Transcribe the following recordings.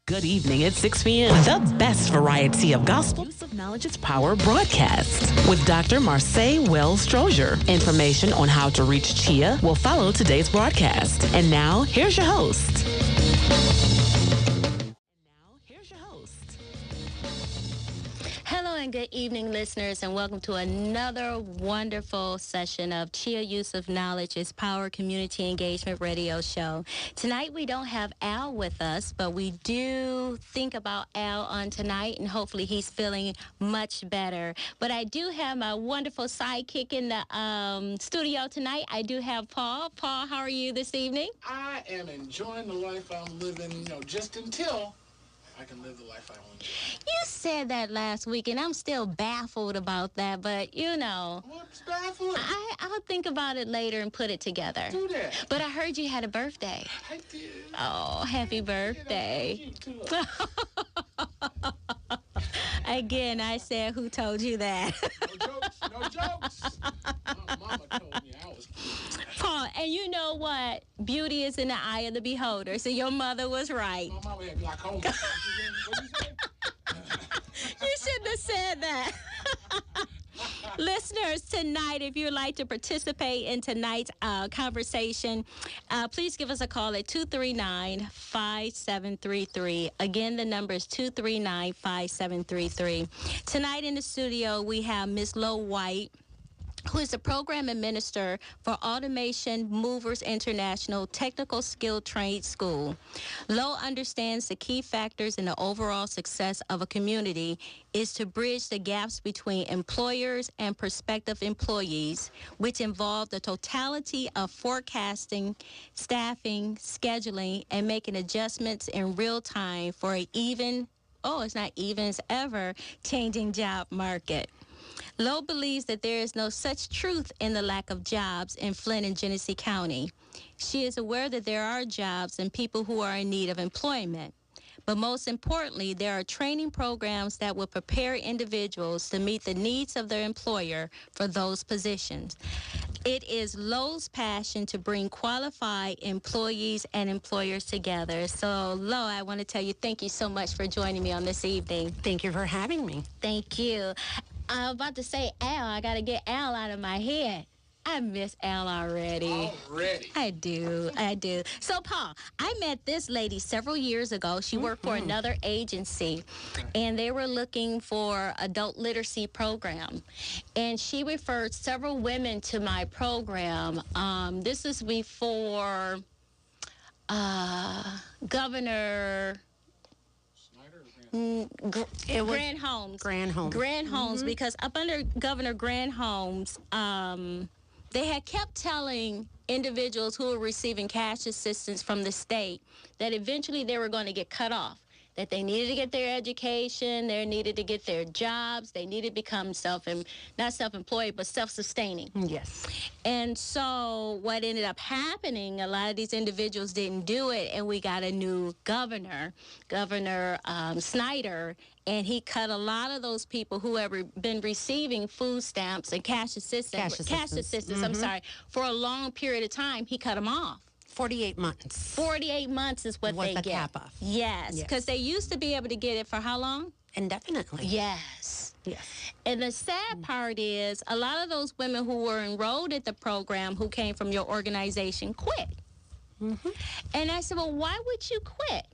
Good evening at 6 p.m. The best variety of gospel use of knowledge's power broadcast with Dr. Marseille Wells-Strozier. Information on how to reach Chia will follow today's broadcast. And now, here's your host. Hello and good evening, listeners, and welcome to another wonderful session of Chia Use of Knowledge's Power Community Engagement Radio Show. Tonight we don't have Al with us, but we do think about Al on tonight, and hopefully he's feeling much better. But I do have my wonderful sidekick in the studio tonight. I do have Paul. Paul, how are you this evening? I am enjoying the life I'm living, just until I can live the life I want to live. You said that last week, and I'm still baffled about that, but What's baffling? I'll think about it later and put it together. Do that. But I heard you had a birthday. I did. Oh, happy birthday. You too. Again, I said, who told you that? No jokes. My mama told me I was cute. Paul, and you know what? Beauty is in the eye of the beholder, so your mother was right. My mama had glaucoma. What you say? You shouldn't have said that. Listeners, tonight, if you'd like to participate in tonight's conversation, please give us a call at 239-5733. Again, the number is 239-5733. Tonight in the studio, we have Ms. Lo White, who is the program administrator for Automation Movers International Technical Skill Trade School. Lo understands the key factors in the overall success of a community is to bridge the gaps between employers and prospective employees, which involve the totality of forecasting, staffing, scheduling, and making adjustments in real time for it's not even, it's ever changing job market. Lo believes that there is no such truth in the lack of jobs in Flint and Genesee County. She is aware that there are jobs and people who are in need of employment. But most importantly, there are training programs that will prepare individuals to meet the needs of their employer for those positions. It is Lo's passion to bring qualified employees and employers together. So, Lo, I want to tell you thank you so much for joining me on this evening. Thank you for having me. Thank you. I was about to say Al. I got to get Al out of my head. I miss Al already. Already. I do. So, Paul, I met this lady several years ago. She worked for another agency, and they were looking for adult literacy program. And she referred several women to my program. This is before Governor... Grand Holmes, because up under Governor Grand Holmes, they had kept telling individuals who were receiving cash assistance from the state that eventually they were going to get cut off, that they needed to get their education, they needed to get their jobs, they needed to become not self-employed, but self-sustaining. Yes. And so what ended up happening, a lot of these individuals didn't do it, and we got a new governor, Governor Snyder, and he cut a lot of those people who have been receiving food stamps and cash assistance, for a long period of time. He cut them off. 48 months. 48 months is what they the get. cap off. Yes, because they used to be able to get it for how long? Indefinitely. Yes. Yes. And the sad part is a lot of those women who were enrolled at the program who came from your organization quit. Mm-hmm. And I said, well, why would you quit?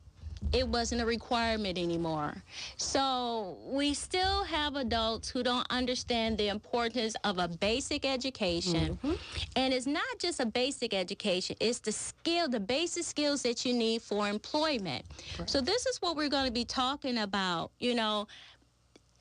It wasn't a requirement anymore. So we still have adults who don't understand the importance of a basic education. Mm-hmm. And it's not just a basic education, it's the basic skills that you need for employment. Right. So this is what we're going to be talking about,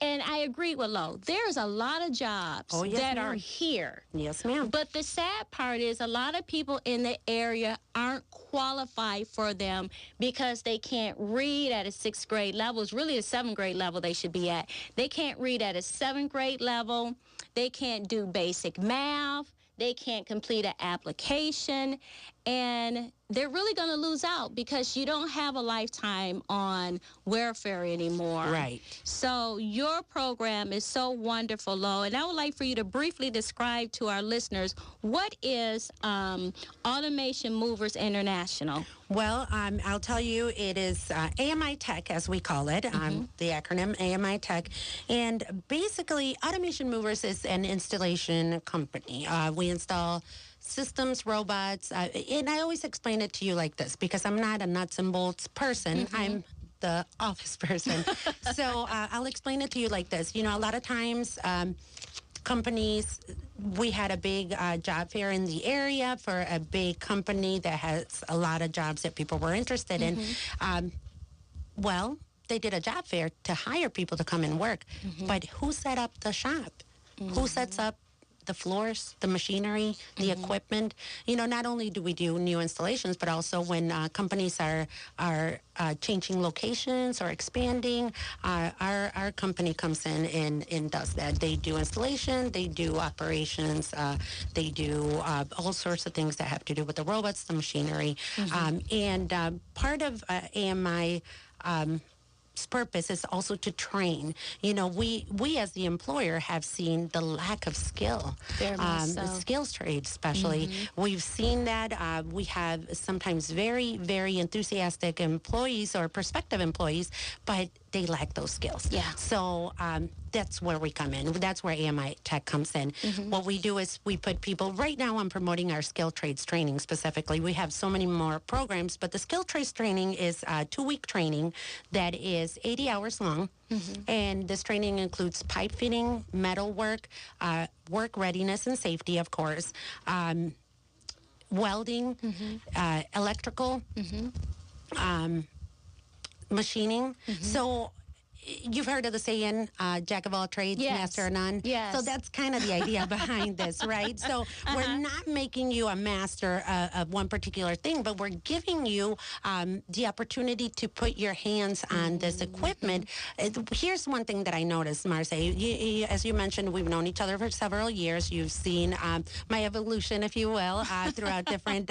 And I agree with Lo. There's a lot of jobs that are here. Yes, ma'am. But the sad part is a lot of people in the area aren't qualified for them because they can't read at a 6th grade level. It's really a 7th grade level they should be at. They can't read at a 7th grade level. They can't do basic math. They can't complete an application. and they're really going to lose out because you don't have a lifetime on welfare anymore. Right. So your program is so wonderful, Lo, and I would like for you to briefly describe to our listeners what is Automation Movers International. Well, I'll tell you, it is AMI Tech, as we call it, the acronym AMI Tech. And basically, Automation Movers is an installation company. We install systems, robots, and I always explain it to you like this because I'm not a nuts and bolts person. I'm the office person. So I'll explain it to you like this. You know, a lot of times companies, we had a big job fair in the area for a big company that has a lot of jobs that people were interested in. Well, they did a job fair to hire people to come and work. But who set up the shop? Who sets up the floors, the machinery, the equipment? You know, not only do we do new installations, but also when companies are changing locations or expanding, our company comes in and does that. They do installation, they do operations, they do all sorts of things that have to do with the robots, the machinery. And part of AMI purpose is also to train. You know, we as the employer have seen the lack of skill, Very much so. the skills trade especially. We've seen that. We have sometimes very, very enthusiastic employees or prospective employees, but they lack those skills. Yeah. So that's where we come in. That's where AMI Tech comes in. What we do is we put people, right now I'm promoting our skill trades training specifically. We have so many more programs, but the skill trades training is a 2-week training that is 80 hours long. And this training includes pipe fitting, metal work, work readiness and safety, of course, welding, electrical, machining. So you've heard of the saying, jack of all trades, master of none. Yes. So that's kind of the idea behind this, right? So we're not making you a master of one particular thing, but we're giving you the opportunity to put your hands on this equipment. Here's one thing that I noticed, Marce. As you mentioned, we've known each other for several years. You've seen my evolution, if you will, throughout different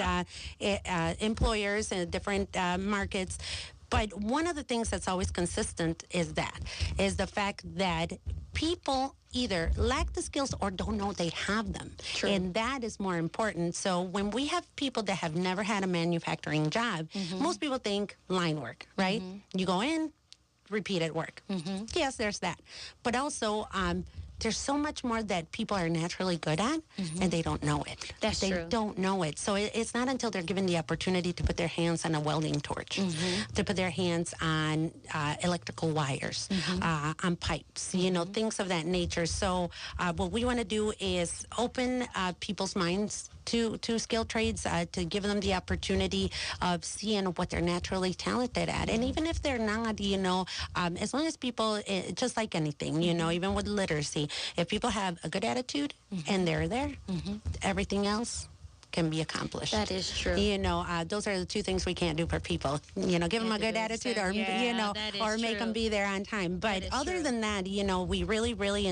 employers and different markets. But one of the things that's always consistent is the fact that people either lack the skills or don't know they have them. True. And that is more important. So when we have people that have never had a manufacturing job, most people think line work, right? You go in, repeated work. Yes, there's that. But also, there's so much more that people are naturally good at, and they don't know it. That's they true. don't know it. So it's not until they're given the opportunity to put their hands on a welding torch, to put their hands on electrical wires, on pipes, you know, things of that nature. So what we want to do is open people's minds to skilled trades, to give them the opportunity of seeing what they're naturally talented at. And even if they're not, you know, as long as people, just like anything, you know, even with literacy, if people have a good attitude and they're there, everything else can be accomplished. That is true. You know, those are the two things we can't do for people. You know, give them a good attitude, or you know, or make them be there on time. But other than that, you know, we really, really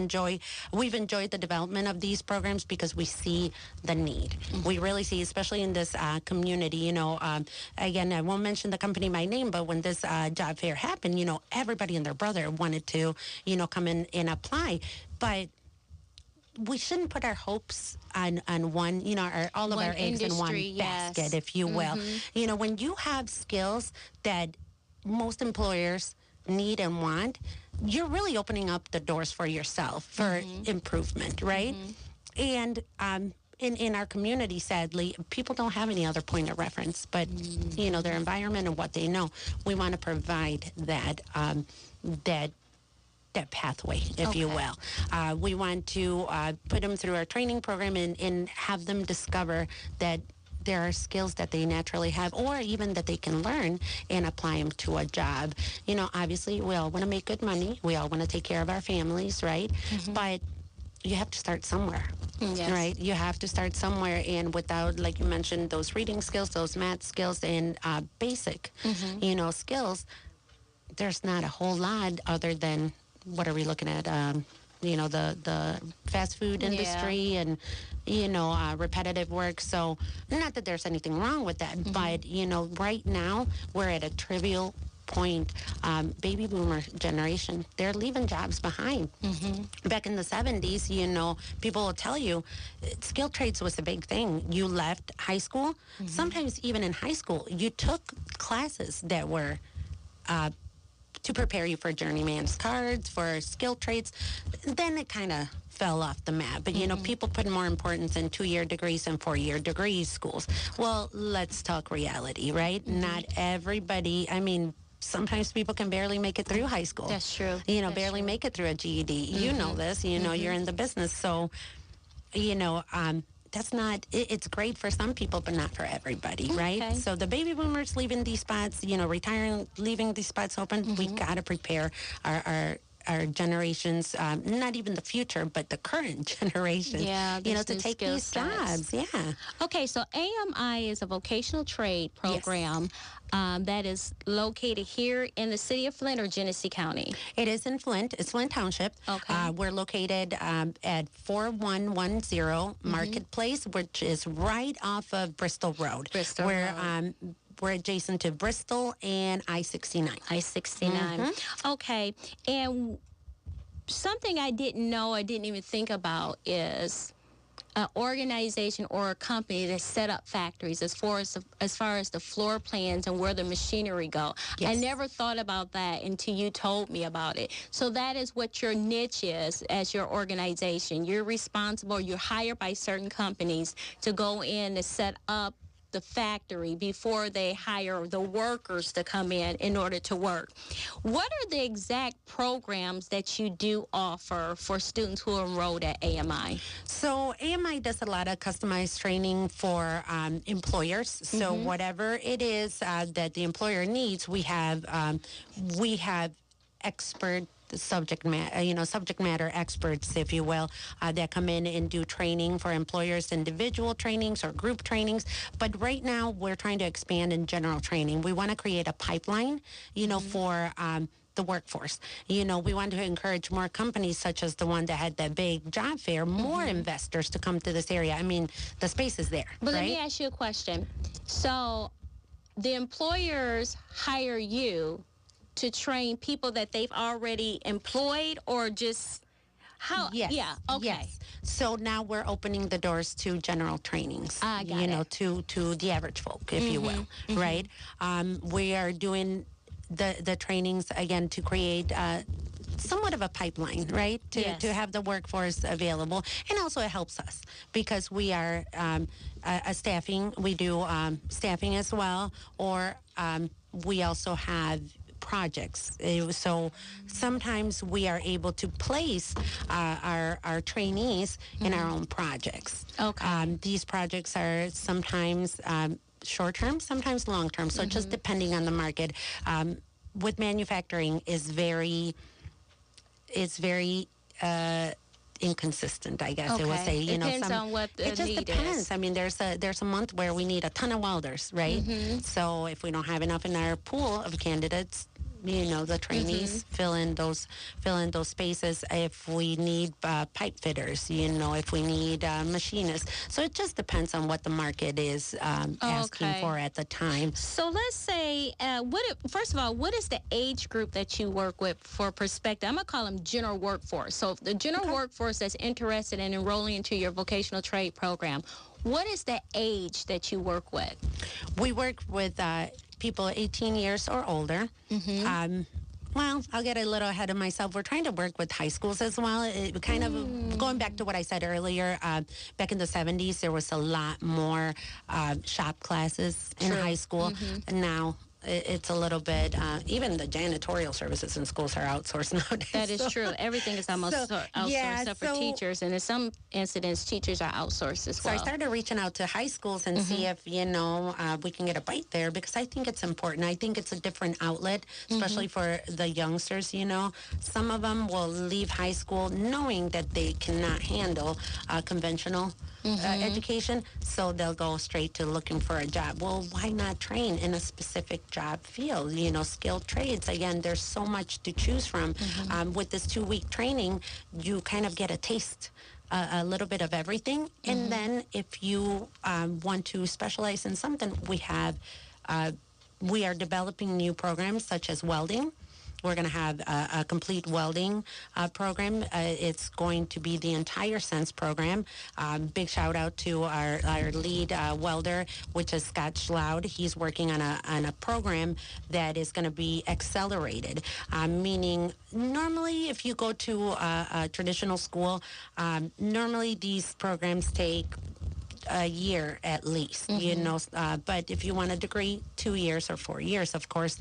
we've enjoyed the development of these programs because we see the need. We really see, especially in this community. You know, again, I won't mention the company by name, but when this job fair happened, you know, everybody and their brother wanted to, you know, come in and apply, but we shouldn't put our hopes on one, you know, all of our eggs in one basket, if you will. You know, when you have skills that most employers need and want, you're really opening up the doors for yourself for improvement, right? And in our community, sadly, people don't have any other point of reference but, you know, their environment and what they know. We want to provide that that pathway, if you will. We want to put them through our training program and have them discover that there are skills that they naturally have, or even that they can learn and apply them to a job. You know, obviously, we all want to make good money. We all want to take care of our families, right? But you have to start somewhere, right? You have to start somewhere, and without, like you mentioned, those reading skills, those math skills, and basic, you know, skills, there's not a whole lot other than, what are we looking at? the fast food industry and, repetitive work. So not that there's anything wrong with that, but, right now we're at a trivial point. Baby boomer generation, they're leaving jobs behind. Back in the 70s, people will tell you skilled trades was a big thing. You left high school. Sometimes even in high school, you took classes that were to prepare you for journeyman's cards, for skilled trades. Then it kind of fell off the map. But, people put more importance in 2-year degrees and 4-year degree schools. Well, let's talk reality, right? Not everybody, sometimes people can barely make it through high school. That's true. Barely make it through a GED. You know this, you're in the business. So, that's not, it's great for some people, but not for everybody, right? Okay. So the baby boomers leaving these spots, retiring, leaving these spots open, we got to prepare our generations, not even the future, but the current generation, to take these jobs. Yeah. Okay, so AMI is a vocational trade program that is located here in the city of Flint or Genesee County. It is in Flint. It's Flint Township. Okay. We're located at 4110 Marketplace, which is right off of Bristol Road. We're adjacent to Bristol and I-69. I-69. Okay. And something I didn't know, I didn't even think about is an organization or a company that set up factories as far as the floor plans and where the machinery go. Yes. I never thought about that until you told me about it. So that is what your niche is as your organization. You're responsible, you're hired by certain companies to go in and set up the factory before they hire the workers to come in order to work. What are the exact programs that you do offer for students who are enrolled at AMI? So AMI does a lot of customized training for employers. So whatever it is that the employer needs, we have expert subject matter experts, if you will, that come in and do training for employers, individual trainings or group trainings. But right now we're trying to expand in general training. We want to create a pipeline, for the workforce. We want to encourage more companies such as the one that had that big job fair, more investors to come to this area. The space is there. But right? Let me ask you a question. So the employers hire you to train people that they've already employed, or just how? Yes. Yeah. Okay. Yes. So now we're opening the doors to general trainings. Got it. To the average folk, if you will, right? We are doing the trainings again to create somewhat of a pipeline, right? To have the workforce available, and also it helps us because we are a staffing. We do staffing as well, or we also have projects. So sometimes we are able to place our trainees in our own projects. Okay. These projects are sometimes short-term, sometimes long-term. So just depending on the market. With manufacturing is very inconsistent, I guess I would say. Depends on what the it just need depends. is. There's a month where we need a ton of welders, right? So if we don't have enough in our pool of candidates, the trainees fill in those spaces. If we need pipe fitters, if we need machinists. So it just depends on what the market is asking for at the time. So let's say, first of all, what is the age group that you work with for prospective? I'm going to call them general workforce. So the general workforce that's interested in enrolling into your vocational trade program, what is the age that you work with? We work with people 18 years or older. Well, I'll get a little ahead of myself. We're trying to work with high schools as well. It kind of going back to what I said earlier, back in the 70s, there was a lot more shop classes in high school. And now it's a little bit, even the janitorial services in schools are outsourced nowadays. That is true. Everything is almost outsourced except for teachers. And in some incidents, teachers are outsourced as well. So I started reaching out to high schools and see if, we can get a bite there, because I think it's important. I think it's a different outlet, especially for the youngsters, Some of them will leave high school knowing that they cannot handle conventional education, so they'll go straight to looking for a job. Well, why not train in a specific job field? You know, skilled trades. Again, there's so much to choose from. With this 2-week training, you kind of get a taste, a little bit of everything. And then if you want to specialize in something, we are developing new programs such as welding. We're going to have a complete welding program. It's going to be the entire Sense program. Big shout out to our lead welder, which is Scott Schloud. He's working on a program that is going to be accelerated, meaning normally if you go to a traditional school, normally these programs take a year at least, you know, but if you want a degree, 2 years or 4 years, of course.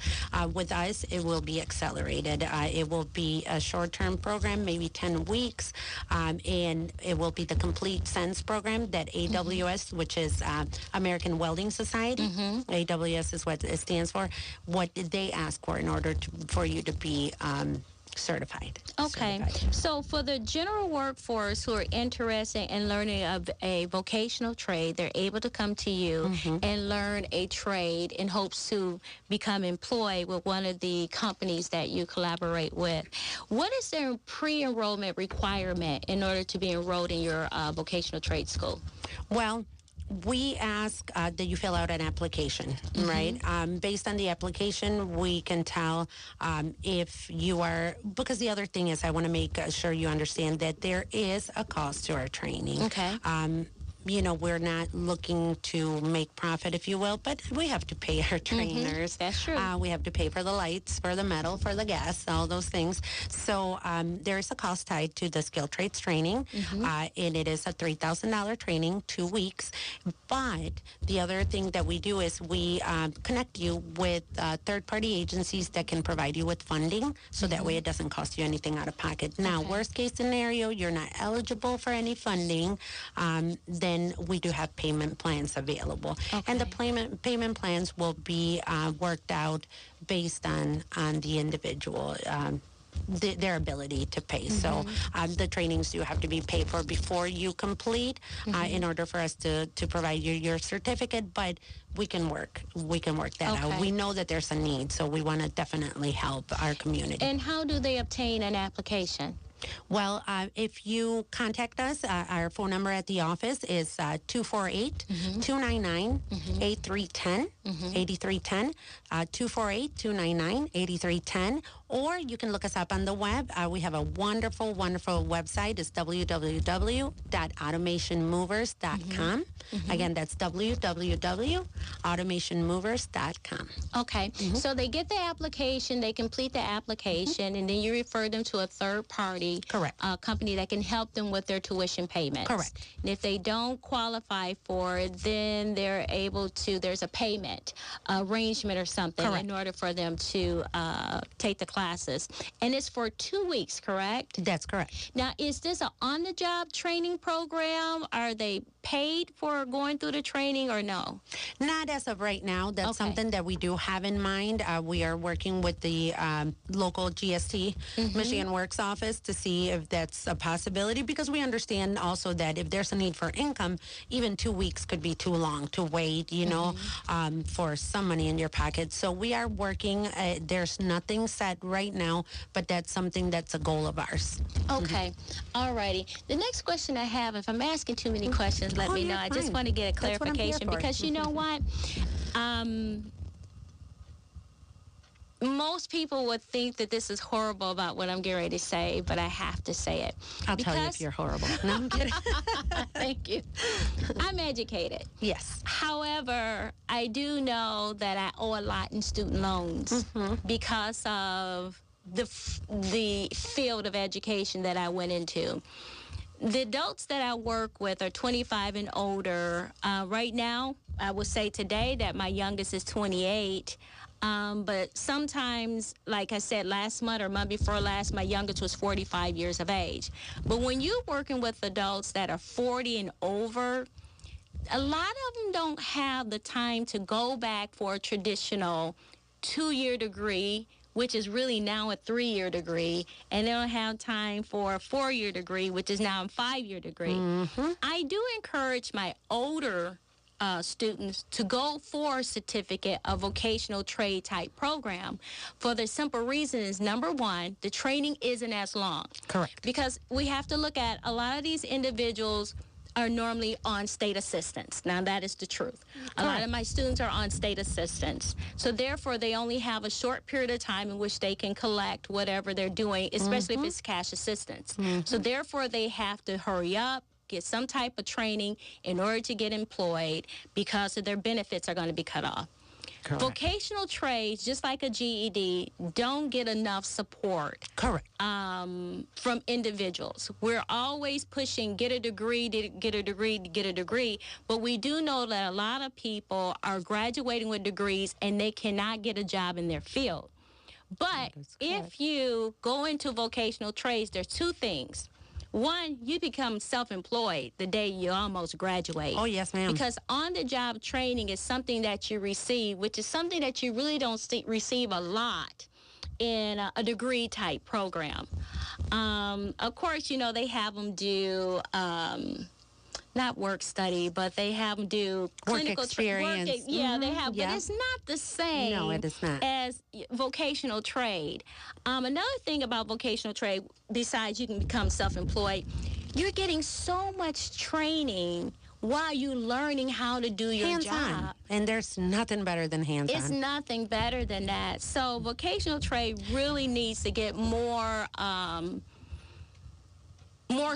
With us, it will be accelerated. It will be a short-term program, maybe 10 weeks, and it will be the complete Sense program that AWS, which is American Welding Society, AWS is what it stands for. What did they ask for in order for you to be certified? Okay. So for the general workforce who are interested in learning a vocational trade, they're able to come to you and learn a trade in hopes to become employed with one of the companies that you collaborate with. What is their pre-enrollment requirement in order to be enrolled in your vocational trade school? Well, we ask that you fill out an application, right? Based on the application, we can tell if you are, because the other thing is I want to make sure you understand that there is a cost to our training. Okay. You know, we're not looking to make profit, if you will, but we have to pay our trainers. That's true. We have to pay for the lights, for the metal, for the gas, all those things. So there is a cost tied to the skilled trades training, and it is a $3,000 training, 2 weeks. But the other thing that we do is we connect you with third-party agencies that can provide you with funding, so that way it doesn't cost you anything out of pocket. Now, worst case scenario, you're not eligible for any funding, then we do have payment plans available. And the payment plans will be worked out based on the individual, their ability to pay. So the trainings do have to be paid for before you complete in order for us to provide you your certificate, but we can work that out. We know that there's a need, so we want to definitely help our community. And how do they obtain an application? Well, if you contact us, our phone number at the office is 248-299-8310, 8310, 248-299-8310, or you can look us up on the web. We have a wonderful, wonderful website. It's www.automationmovers.com. Again, that's www.automationmovers.com. Okay. So they get the application, they complete the application, and then you refer them to a third party company that can help them with their tuition payments. Correct. And if they don't qualify for it, then they're able to, there's a payment arrangement or something in order for them to take the classes. And it's for 2 weeks, correct? That's correct. Now, is this an on-the-job training program? Are they paid for going through the training or no? Not as of right now. That's something that we do have in mind. We are working with the local GST, Michigan Works office, to see if that's a possibility, because we understand also that if there's a need for income, even 2 weeks could be too long to wait, you know, for some money in your pocket. So we are working. There's nothing set right now, but that's something that's a goal of ours. Okay. All righty. The next question I have, if I'm asking too many questions, let me know. I just want to get a clarification, because you know what? Most people would think that this is horrible about what I'm getting ready to say, but I have to say it. I'll tell you if you're horrible. No, I'm kidding. Thank you. I'm educated. Yes. However, I do know that I owe a lot in student loans because of the field of education that I went into. The adults that I work with are 25 and older. Right now, I would say today that my youngest is 28. But sometimes, like I said, last month or month before last, my youngest was 45 years of age. But when you're working with adults that are 40 and over, a lot of them don't have the time to go back for a traditional 2-year degree which is really now a 3-year degree, and they don't have time for a 4-year degree, which is now a 5-year degree. I do encourage my older students to go for a certificate, a vocational trade type program, for the simple reason is, number one, the training isn't as long. Correct. Because we have to look at a lot of these individuals are normally on state assistance. Now, that is the truth. A lot of my students are on state assistance. So, therefore, they only have a short period of time in which they can collect whatever they're doing, especially if it's cash assistance. So, therefore, they have to hurry up, get some type of training in order to get employed, because of their benefits are going to be cut off. Correct. Vocational trades, just like a GED, don't get enough support. Correct. From individuals. We're always pushing, get a degree, get a degree, get a degree, but we do know that a lot of people are graduating with degrees and they cannot get a job in their field. But if you go into vocational trades, there's two things. One, you become self-employed the day you almost graduate. Oh, yes, ma'am. Because on-the-job training is something that you receive, which is something that you really don't receive a lot in a degree-type program. Of course, you know, they have them do... not work study, but they have them do clinical experience. They have, but it's not the same. No, it is not. As vocational trade. Another thing about vocational trade, besides you can become self-employed, you're getting so much training while you're learning how to do your job. And there's nothing better than hands-on. It's nothing better than that. So vocational trade really needs to get more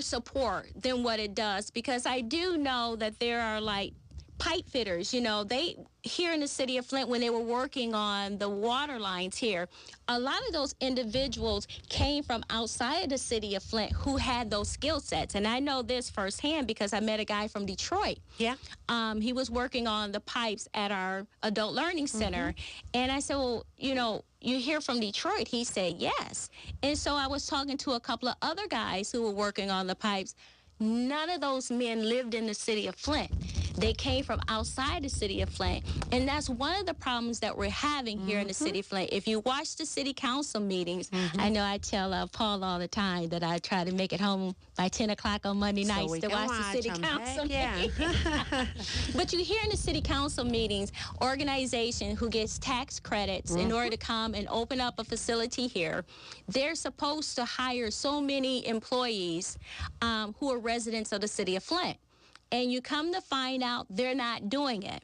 support than what it does, because I do know that there are like pipe fitters, you know, they here in the city of Flint, when they were working on the water lines here, a lot of those individuals came from outside of the city of Flint who had those skill sets. And I know this firsthand because I met a guy from Detroit. Yeah. He was working on the pipes at our adult learning center. And I said, well, you know, you hear from Detroit? He said, yes. And so I was talking to a couple of other guys who were working on the pipes. None of those men lived in the city of Flint. They came from outside the city of Flint. And that's one of the problems that we're having here in the city of Flint. If you watch the city council meetings, I know I tell Paul all the time that I try to make it home by 10 o'clock on Monday nights to watch the city council meetings. But you hear in the city council meetings, organization who gets tax credits in order to come and open up a facility here, they're supposed to hire so many employees who are residents of the city of Flint. And you come to find out they're not doing it.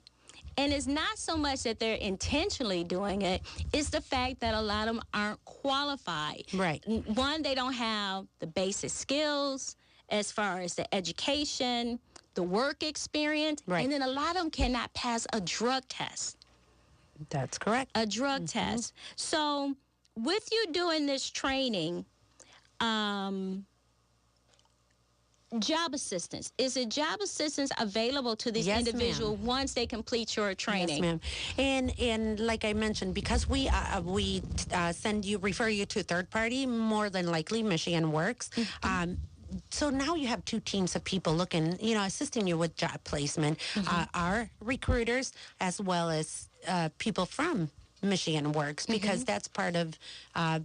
And it's not so much that they're intentionally doing it, it's the fact that a lot of them aren't qualified. Right. One, they don't have the basic skills as far as the education, the work experience, and then a lot of them cannot pass a drug test. That's correct. A drug test. So with you doing this training, job assistance. Is it job assistance available to these individuals once they complete your training? Yes, ma'am. And like I mentioned, because we refer you to third party, more than likely Michigan Works. So now you have two teams of people looking, you know, assisting you with job placement. Our recruiters as well as people from Michigan Works, because that's part of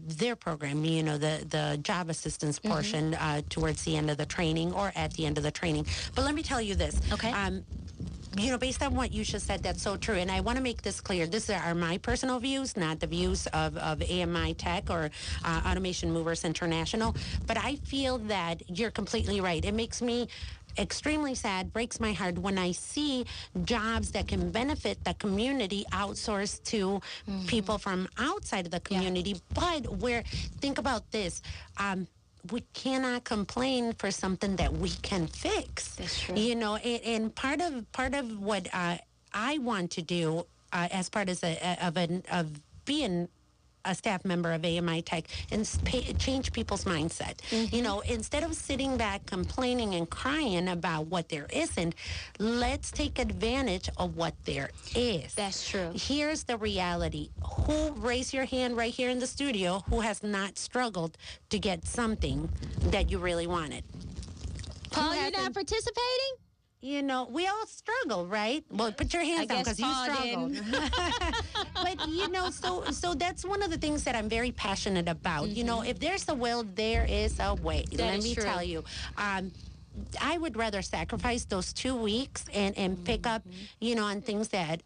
their program, you know, the job assistance portion towards the end of the training or at the end of the training. But let me tell you this. Okay. You know, based on what you just said, that's so true. And I want to make this clear. These are my personal views, not the views of AMI Tech or Automation Movers International. But I feel that you're completely right. It makes me extremely sad, breaks my heart when I see jobs that can benefit the community outsourced to people from outside of the community. But think about this. We cannot complain for something that we can fix. That's true. You know, and part of what I want to do as part of being a staff member of AMI Tech and change people's mindset. You know, instead of sitting back complaining and crying about what there isn't, let's take advantage of what there is. That's true. Here's the reality. Raise your hand right here in the studio, who has not struggled to get something that you really wanted? Paul, you're not participating? you know, we all struggle, right? Well, put your hands down because you struggled. But, you know, so that's one of the things that I'm very passionate about. You know, if there's a will, there is a way. Let me tell you. I would rather sacrifice those 2 weeks and pick up, you know, on things that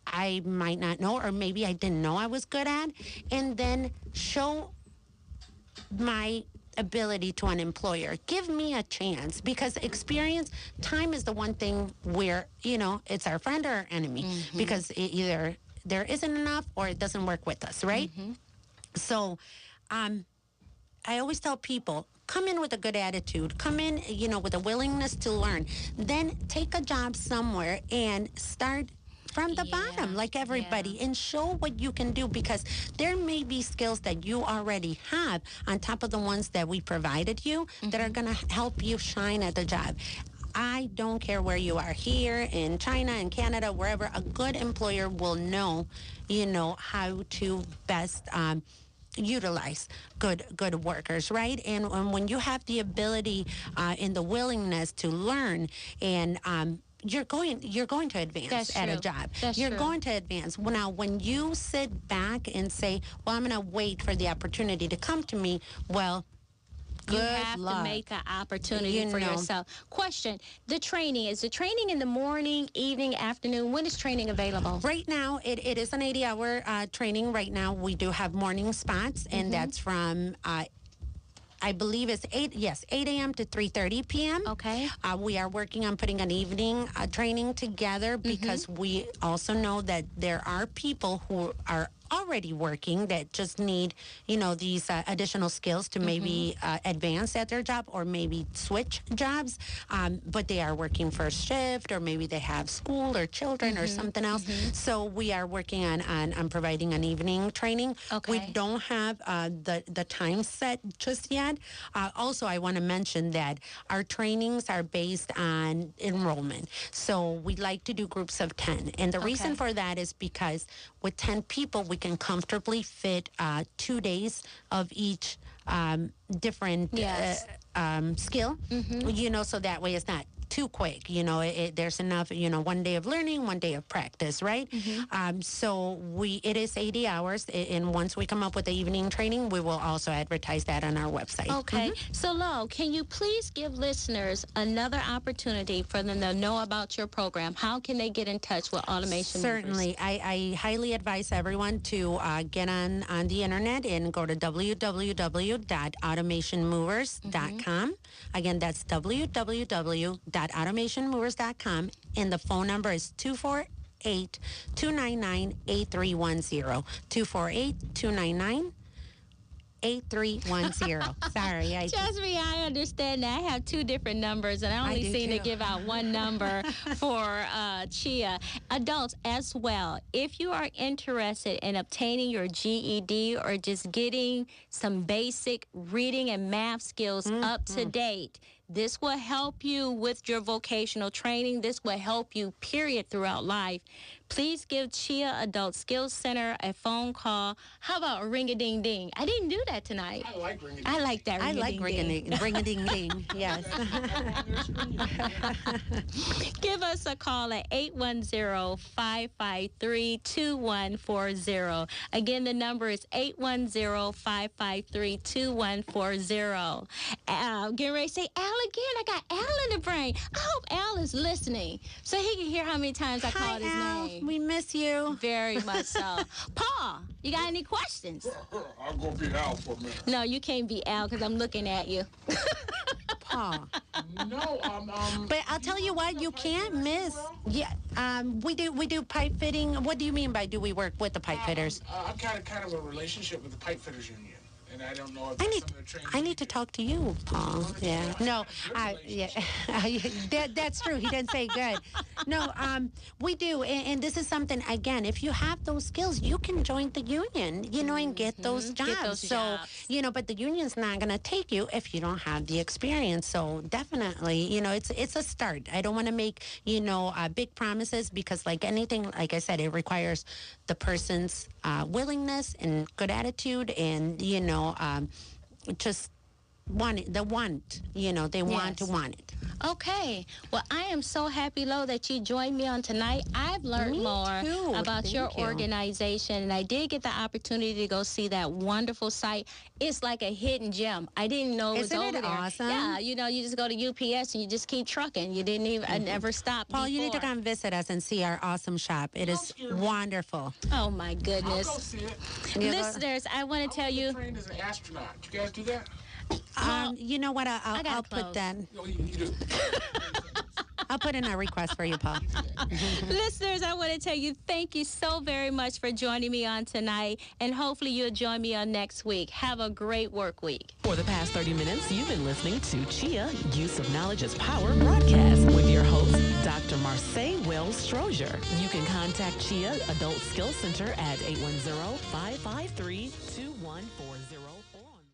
I might not know, or maybe I didn't know I was good at, and then show my ability to an employer. Give me a chance, because experience, time is the one thing where, you know, it's our friend or our enemy, because either there isn't enough or it doesn't work with us, right? So I always tell people, come in with a good attitude, come in, you know, with a willingness to learn, then take a job somewhere and start from the bottom, like everybody, and show what you can do, because there may be skills that you already have on top of the ones that we provided you that are going to help you shine at the job. I don't care where you are, here in China, in Canada, wherever, a good employer will know, you know, how to best utilize good workers, right? And when you have the ability and the willingness to learn, and you're going to advance at a job. You're going to advance. Well, now, when you sit back and say, well, I'm going to wait for the opportunity to come to me, well, you have to make the opportunity for yourself. Question, the training, is the training in the morning, evening, afternoon? When is training available? Right now, it is an 80-hour training. Right now, we do have morning spots, and that's from I believe it's 8 a.m. to 3:30 p.m. Okay. We are working on putting an evening training together, because we also know that there are people who are already working that just need, you know, these additional skills to maybe advance at their job, or maybe switch jobs, but they are working first shift, or maybe they have school or children or something else. So we are working on providing an evening training. We don't have the time set just yet. Also, I want to mention that our trainings are based on enrollment. So we like to do groups of 10. And the reason for that is because with 10 people, we can comfortably fit 2 days of each different skill, you know, so that way it's not too quick. You know, there's enough, you know, 1 day of learning, 1 day of practice, right? So it is 80 hours. And once we come up with the evening training, we will also advertise that on our website. Okay. So, Lo, can you please give listeners another opportunity for them to know about your program? How can they get in touch with Automation Certainly. Movers? I highly advise everyone to get on the internet and go to www.automationmovers.com. Again, that's www.automationmovers.com, and the phone number is 248-299-8310. 248-299-8310. Sorry. Trust me, I understand that. I have two different numbers, and I only seem to give out one number for Chia. Adults as well, if you are interested in obtaining your GED or just getting some basic reading and math skills up to date, this will help you with your vocational training. This will help you, period, throughout life. Please give Chia Adult Skills Center a phone call. How about ring-a-ding-ding? I didn't do that tonight. I like ring-a-ding. I like that ring-a-ding-ding. Ring-a-ding-ding, yes. Give us a call at 810-553-2140. Again, the number is 810-553-2140. Getting ready to say Al again. I got Al in the brain. I hope Al is listening so he can hear how many times I called his name. We miss you. Very much so. Paul, you got any questions? I'm going to be Al for a minute. No, you can't be Al because I'm looking at you. Paul. No, But I'll tell you what, you can't miss. Yeah, we do pipe fitting. What do you mean by do we work with the pipe fitters? I've got kind of a relationship with the pipe fitters union. And I don't know if some of the training I need to talk to you, Paul. Yeah. No, that's true. He didn't say good. No, we do. And this is something, again, if you have those skills, you can join the union, you know, and get those jobs. You know, but the union's not going to take you if you don't have the experience. So definitely, you know, it's a start. I don't want to make, you know, big promises, because like anything, like I said, it requires the person's willingness and good attitude, and, you know, just want it, they want to want it. Okay. Well, I am so happy, Lo, that you joined me on tonight. I've learned Me more too. about Thank your you. organization, and I did get the opportunity to go see that wonderful site. It's like a hidden gem. I didn't know it was Isn't it over there. awesome? Yeah, you just go to UPS and you just keep trucking. You didn't even, I never stopped Paul, you need to before. come visit us and see our awesome shop. It is wonderful. Oh, my I'll go goodness. see it. You go- Listeners, I want to tell you. Trained as an astronaut. You guys do that? You know what? I'll gotta put close. that. No, you do. I'll put in a request for you, Paul. Listeners, I want to tell you thank you so very much for joining me on tonight, and hopefully you'll join me on next week. Have a great work week. For the past 30 minutes, you've been listening to Chia Use of Knowledge is Power broadcast with your host, Dr. Marseille Wells-Strozier. You can contact Chia Adult Skills Center at 810-553-2140.